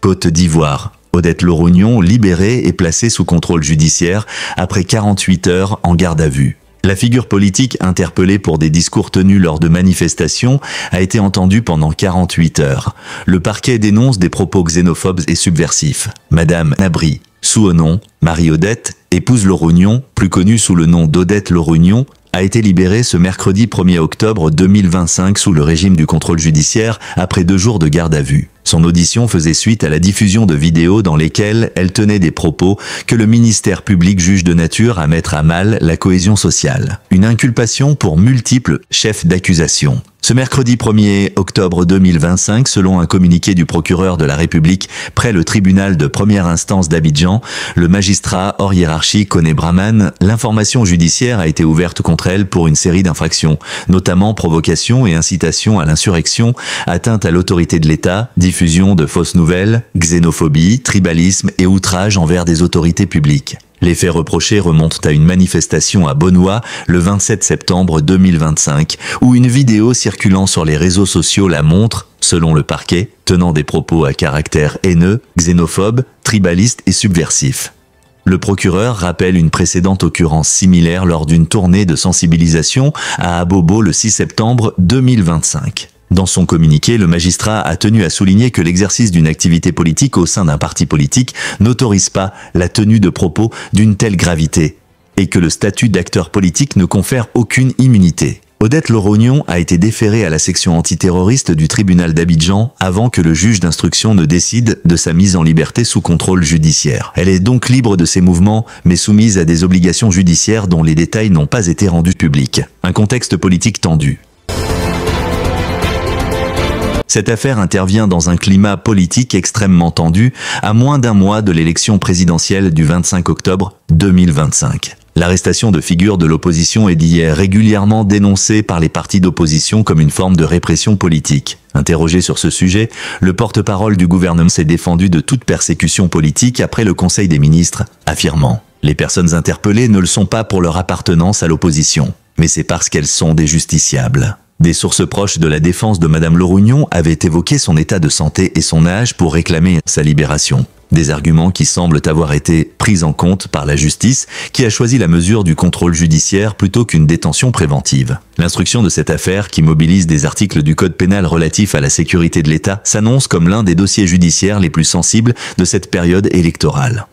Côte d'Ivoire. Odette Lorognon, libérée et placée sous contrôle judiciaire après 48 heures en garde à vue. La figure politique interpellée pour des discours tenus lors de manifestations a été entendue pendant 48 heures. Le parquet dénonce des propos xénophobes et subversifs. Madame Nabri, sous-nom Marie-Odette, épouse Lorognon, plus connue sous le nom d'Odette Lorognon, a été libérée ce mercredi 1er octobre 2025 sous le régime du contrôle judiciaire après 2 jours de garde à vue. Son audition faisait suite à la diffusion de vidéos dans lesquelles elle tenait des propos que le ministère public juge de nature à mettre à mal la cohésion sociale. Une inculpation pour multiples chefs d'accusation. Ce mercredi 1er octobre 2025, selon un communiqué du procureur de la République près le tribunal de première instance d'Abidjan, le magistrat hors hiérarchie Koné Brahman, l'information judiciaire a été ouverte contre elle pour une série d'infractions, notamment provocation et incitation à l'insurrection, atteinte à l'autorité de l'État, diffusion de fausses nouvelles, xénophobie, tribalisme et outrage envers des autorités publiques. Les faits reprochés remontent à une manifestation à Bonnois le 27 septembre 2025, où une vidéo circulant sur les réseaux sociaux la montre, selon le parquet, tenant des propos à caractère haineux, xénophobe, tribaliste et subversif. Le procureur rappelle une précédente occurrence similaire lors d'une tournée de sensibilisation à Abobo le 6 septembre 2025. Dans son communiqué, le magistrat a tenu à souligner que l'exercice d'une activité politique au sein d'un parti politique n'autorise pas la tenue de propos d'une telle gravité et que le statut d'acteur politique ne confère aucune immunité. Odette Lorognon a été déférée à la section antiterroriste du tribunal d'Abidjan avant que le juge d'instruction ne décide de sa mise en liberté sous contrôle judiciaire. Elle est donc libre de ses mouvements, mais soumise à des obligations judiciaires dont les détails n'ont pas été rendus publics. Un contexte politique tendu. Cette affaire intervient dans un climat politique extrêmement tendu, à moins d'un mois de l'élection présidentielle du 25 octobre 2025. L'arrestation de figures de l'opposition est d'hier régulièrement dénoncée par les partis d'opposition comme une forme de répression politique. Interrogé sur ce sujet, le porte-parole du gouvernement s'est défendu de toute persécution politique après le Conseil des ministres, affirmant « Les personnes interpellées ne le sont pas pour leur appartenance à l'opposition, mais c'est parce qu'elles sont des justiciables ». Des sources proches de la défense de Madame Lorognon avaient évoqué son état de santé et son âge pour réclamer sa libération. Des arguments qui semblent avoir été pris en compte par la justice, qui a choisi la mesure du contrôle judiciaire plutôt qu'une détention préventive. L'instruction de cette affaire, qui mobilise des articles du Code pénal relatifs à la sécurité de l'État, s'annonce comme l'un des dossiers judiciaires les plus sensibles de cette période électorale.